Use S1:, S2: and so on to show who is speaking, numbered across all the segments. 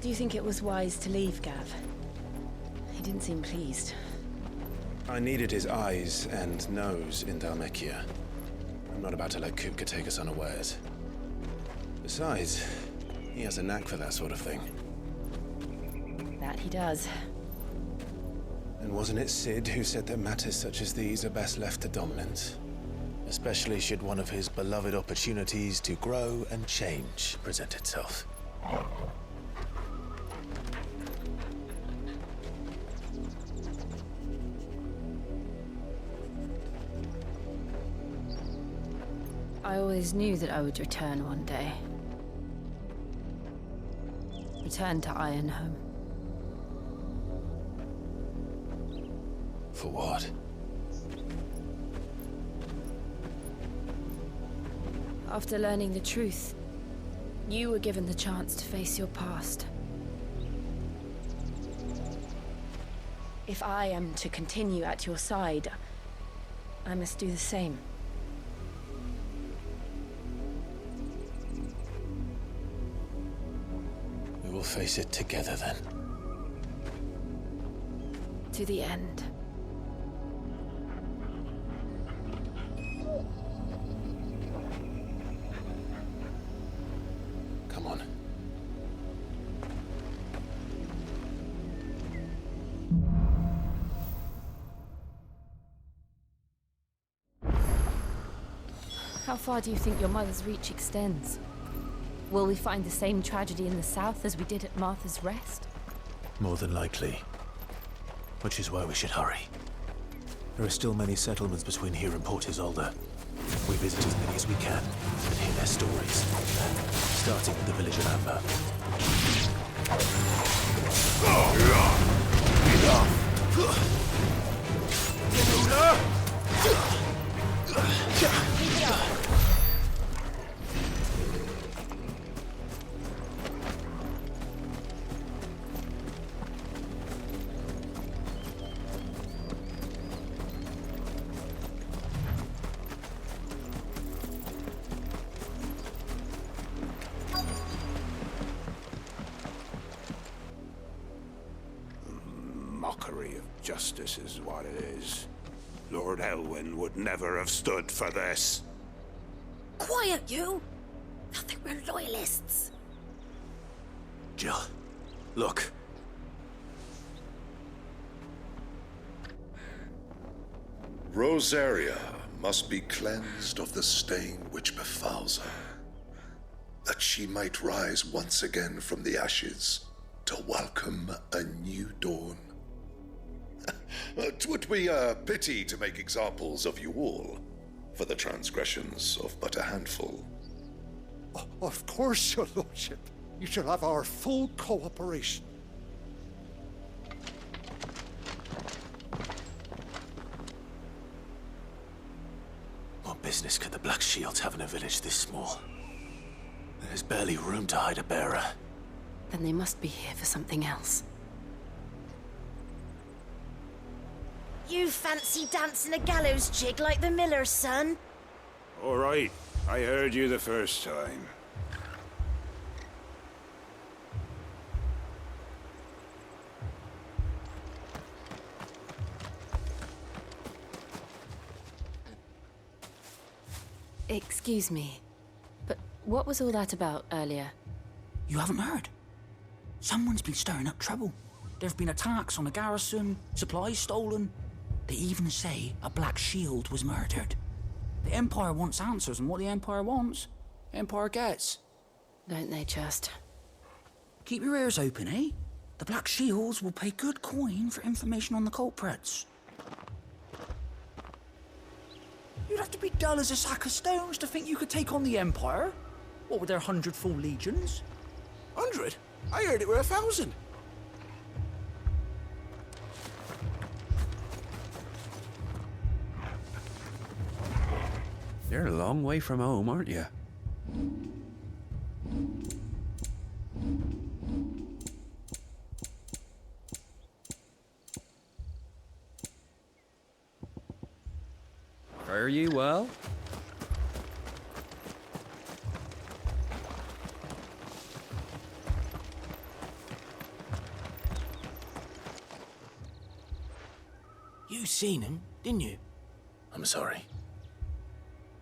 S1: Do you think it was wise to leave, Gav? He didn't seem pleased.
S2: I needed his eyes and nose in Dhalmekia. I'm not about to let Kupka take us unawares. Besides, he has a knack for that sort of thing.
S1: That he does.
S2: And wasn't it Sid who said that matters such as these are best left to dominance? Especially should one of his beloved opportunities to grow and change present itself.
S1: I always knew that I would return one day. Return to Ironhome.
S2: For what?
S1: After learning the truth, you were given the chance to face your past. If I am to continue at your side, I must do the same.
S2: We will face it together then.
S1: To the end.
S2: Come on.
S1: How far do you think your mother's reach extends? Will we find the same tragedy in the south as we did at Martha's Rest?
S2: More than likely. Which is why we should hurry. There are still many settlements between here and Port Isolde. We visit as many as we can and hear their stories. Starting with the village of Amber.
S3: Mockery of justice is what it is. Lord Elwyn would never have stood for this.
S4: Quiet, you! I think we're loyalists.
S2: Jill, look.
S5: Rosaria must be cleansed of the stain which befouls her, that she might rise once again from the ashes to welcome a new dawn. 'Twould be a pity to make examples of you all, for the transgressions of but a handful.
S6: Of course, your lordship. You shall have our full cooperation.
S2: What business could the Black Shields have in a village this small? There's barely room to hide a bearer.
S1: Then they must be here for something else.
S4: You fancy dancing a gallows jig like the miller's son?
S3: All right, I heard you the first time.
S1: Excuse me, but what was all that about earlier?
S7: You haven't heard? Someone's been stirring up trouble. There have been attacks on the garrison, supplies stolen. They even say a Black Shield was murdered. The Empire wants answers, and what the Empire wants, Empire gets.
S1: Don't they just?
S7: Keep your ears open, eh? The Black Shields will pay good coin for information on the culprits. You'd have to be dull as a sack of stones to think you could take on the Empire. What with their 100 full legions?
S3: 100? I heard it were 1,000.
S8: You're a long way from home, aren't you? Fare you well?
S9: You seen them, didn't you?
S2: I'm sorry.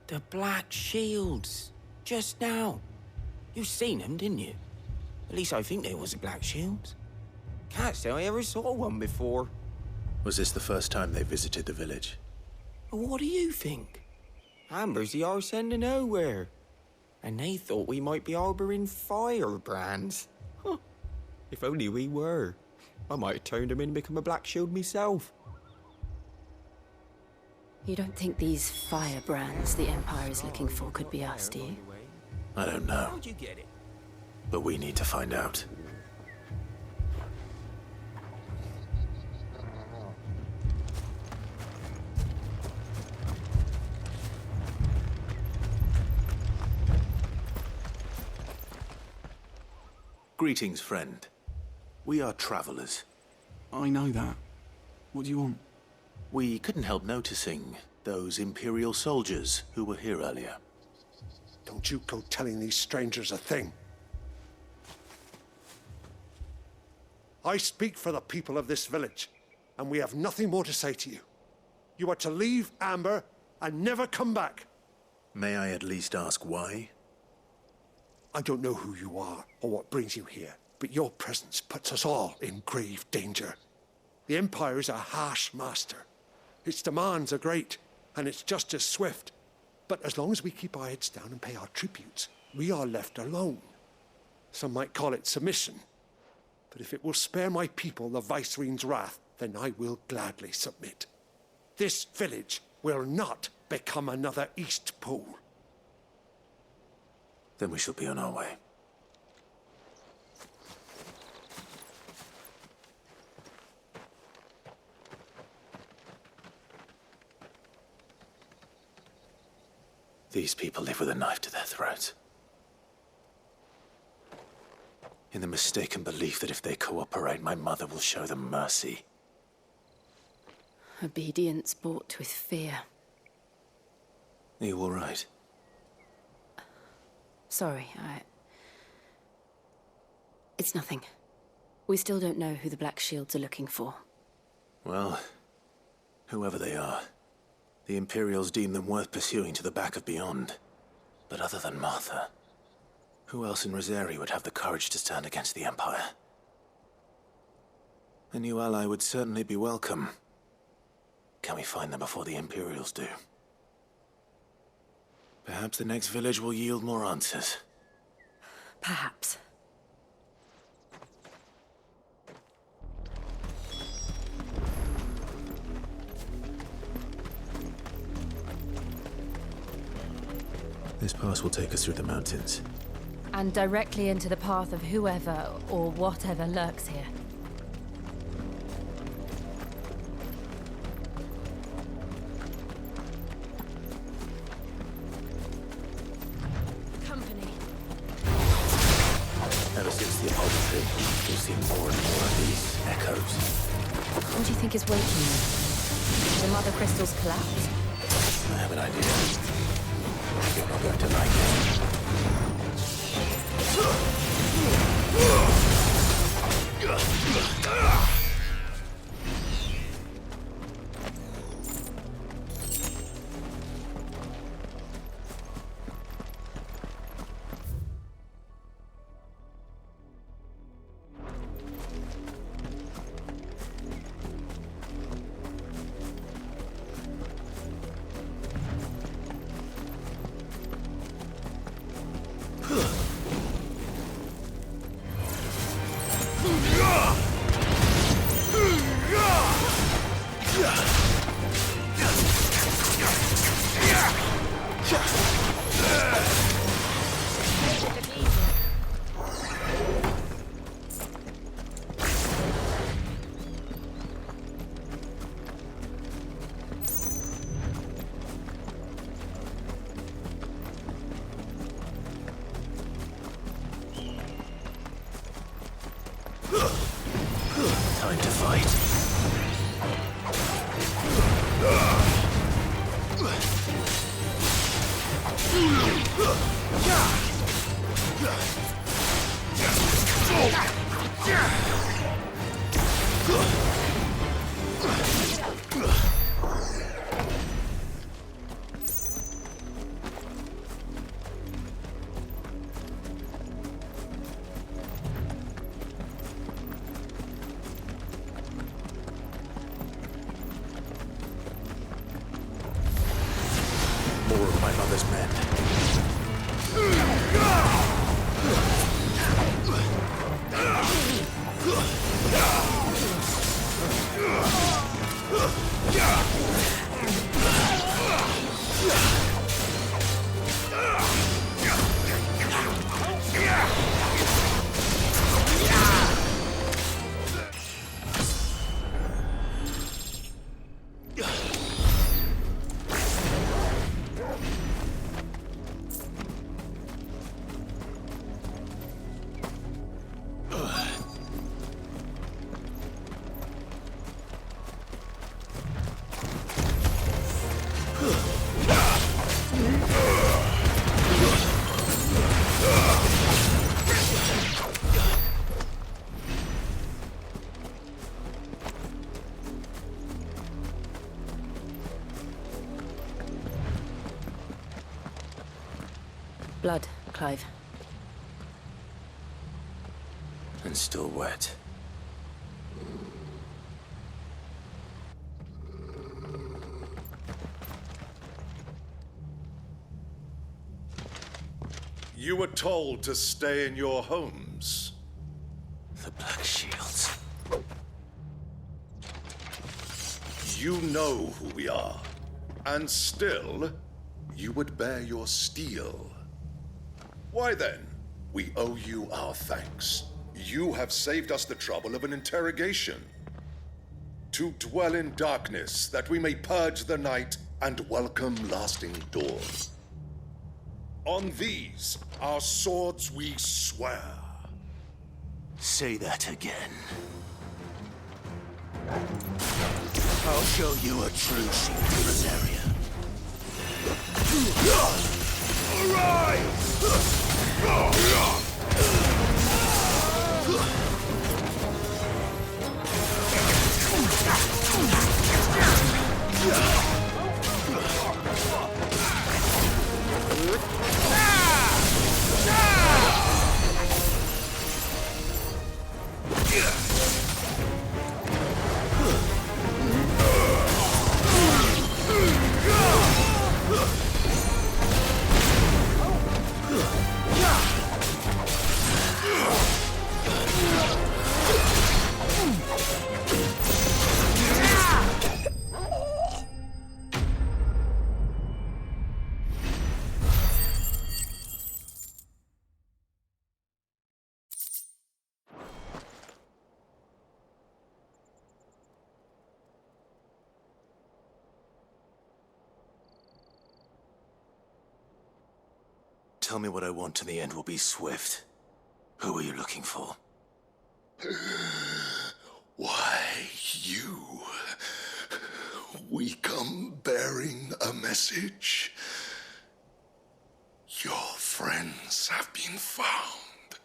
S9: The Black Shields. Just now. You seen them, didn't you? At least I think there was a Black Shield. Can't say I ever saw one before.
S2: Was this the first time they visited the village?
S9: What do you think? Amber's the arse end of nowhere. And they thought we might be harbouring firebrands. Huh. If only we were. I might have turned them in and become a Black Shield myself.
S1: You don't think these firebrands the Empire is looking for could be us, do you?
S2: I don't know,
S9: How'd you get it?
S2: but we need to find out. Greetings, friend. We are travelers.
S10: I know that. What do you want?
S2: We couldn't help noticing those Imperial soldiers who were here earlier.
S6: Don't you go telling these strangers a thing. I speak for the people of this village, and we have nothing more to say to you. You are to leave Amber and never come back.
S2: May I at least ask why?
S6: I don't know who you are or what brings you here, but your presence puts us all in grave danger. The Empire is a harsh master. Its demands are great, and its justice swift. But as long as we keep our heads down and pay our tributes, we are left alone. Some might call it submission. But if it will spare my people the Viceroy's wrath, then I will gladly submit. This village will not become another East Pool.
S2: Then we shall be on our way. These people live with a knife to their throats. In the mistaken belief that if they cooperate, my mother will show them mercy.
S1: Obedience bought with fear.
S2: Are you all right?
S1: Sorry, It's nothing. We still don't know who the Black Shields are looking for.
S2: Well, whoever they are, the Imperials deem them worth pursuing to the back of beyond. But other than Martha, who else in Rosari would have the courage to stand against the Empire? A new ally would certainly be welcome. Can we find them before the Imperials do? Perhaps the next village will yield more answers.
S1: Perhaps.
S2: This pass will take us through the mountains.
S1: And directly into the path of whoever or whatever lurks here. Company.
S2: Ever since the apostrophe, we've seen more and more of these echoes.
S1: What do you think is waking them? The mother crystals collapse?
S2: I have an idea. You're not going to like it. Time to fight.
S1: Blood, Clive.
S2: And still wet.
S5: You were told to stay in your homes.
S2: The Black Shields.
S5: You know who we are. And still, you would bear your steel. Why then? We owe you our thanks. You have saved us the trouble of an interrogation. To dwell in darkness, that we may purge the night and welcome lasting dawn. On these, our swords we swear.
S2: Say that again. I'll show you a true shield area. Tell me what I want and the end will be swift. Who are you looking for?
S5: Why, you. We come bearing a message. Your friends have been found.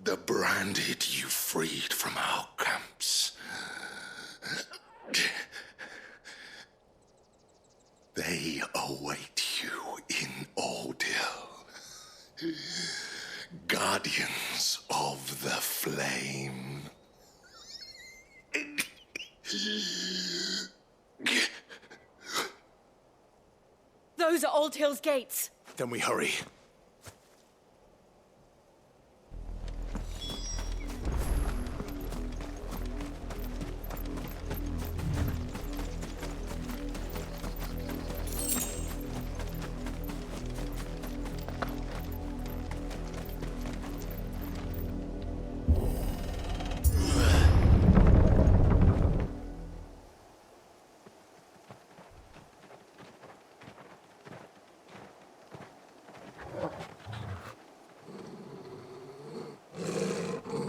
S5: The branded you freed from our camps. They await you in Odil. Guardians of the Flame.
S1: Those are Old Hill's gates.
S2: Then we hurry.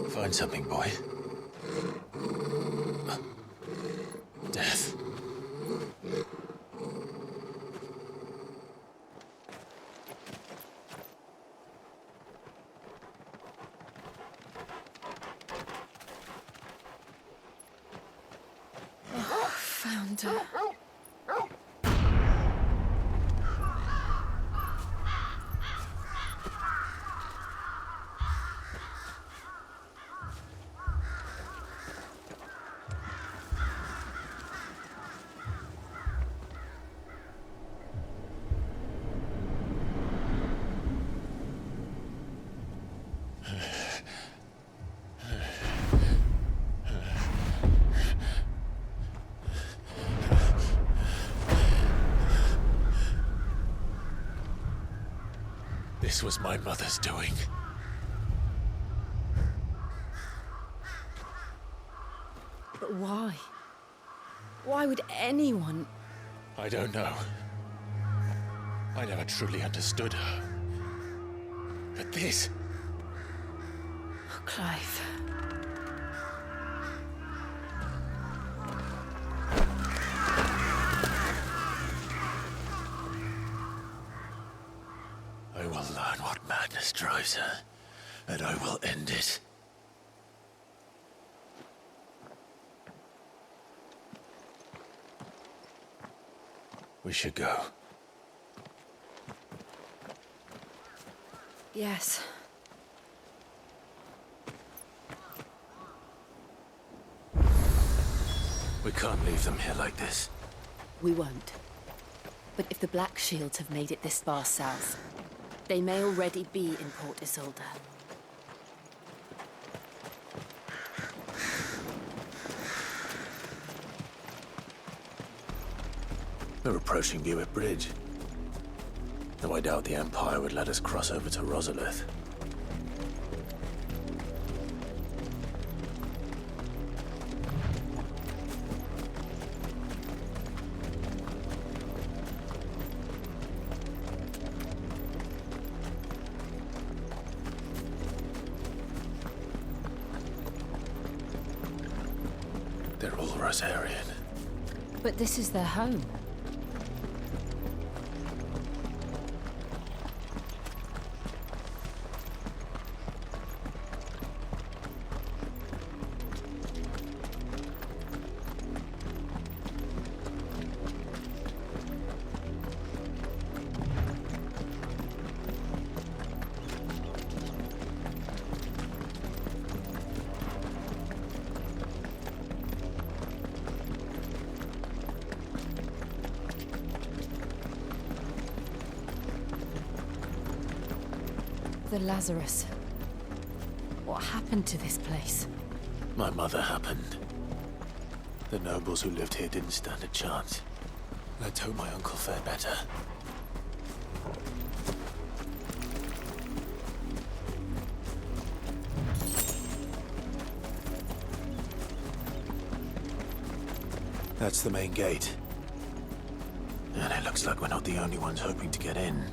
S2: Find something, boy. Death.
S1: Found her.
S2: This was my mother's doing.
S1: But why? Why would anyone?
S2: I don't know. I never truly understood her. But this...
S1: Oh, Clive.
S2: I will learn what madness drives her, and I will end it. We should go.
S1: Yes.
S2: We can't leave them here like this.
S1: We won't. But if the Black Shields have made it this far south, they may already be in Port Isolde.
S2: We're approaching Buick Bridge. Though I doubt the Empire would let us cross over to Rosalith. They're all Rosarian.
S1: But this is their home. The Lazarus. What happened to this place?
S2: My mother happened. The nobles who lived here didn't stand a chance. Let's hope my uncle fared better. That's the main gate. And it looks like we're not the only ones hoping to get in.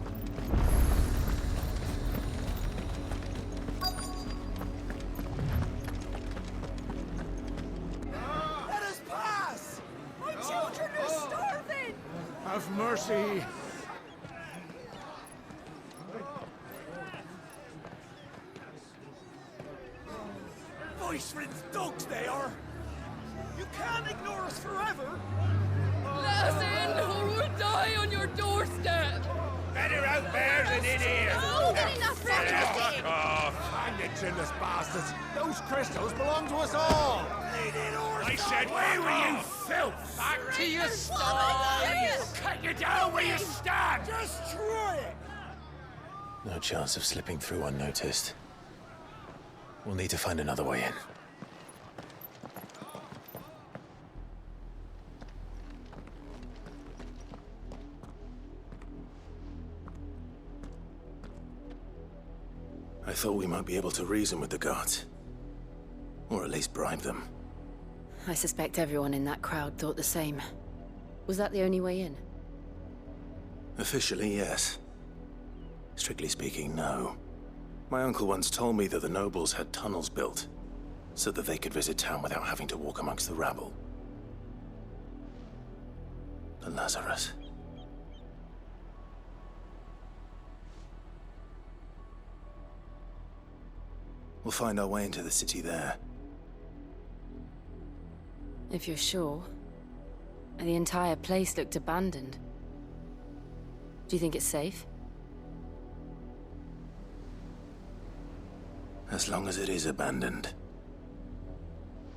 S6: Have mercy. Voice-rinsed dogs they are. You can't ignore us forever.
S1: Let us in, or we'll die on your doorstep!
S3: Better out there than in here.
S4: Oh, good enough for
S3: Fuck off.
S6: Hang it, chinless bastards. Those crystals belong to us all.
S3: I said, where were you, filth? Back to your sties. Cut you down where you stand.
S6: Destroy it.
S2: No chance of slipping through unnoticed. We'll need to find another way in. I thought we might be able to reason with the guards. Or at least bribe them.
S1: I suspect everyone in that crowd thought the same. Was that the only way in?
S2: Officially, yes. Strictly speaking, no. My uncle once told me that the nobles had tunnels built, so that they could visit town without having to walk amongst the rabble. The Lazarus. We'll find our way into the city there.
S1: If you're sure. The entire place looked abandoned. Do you think it's safe?
S2: As long as it is abandoned.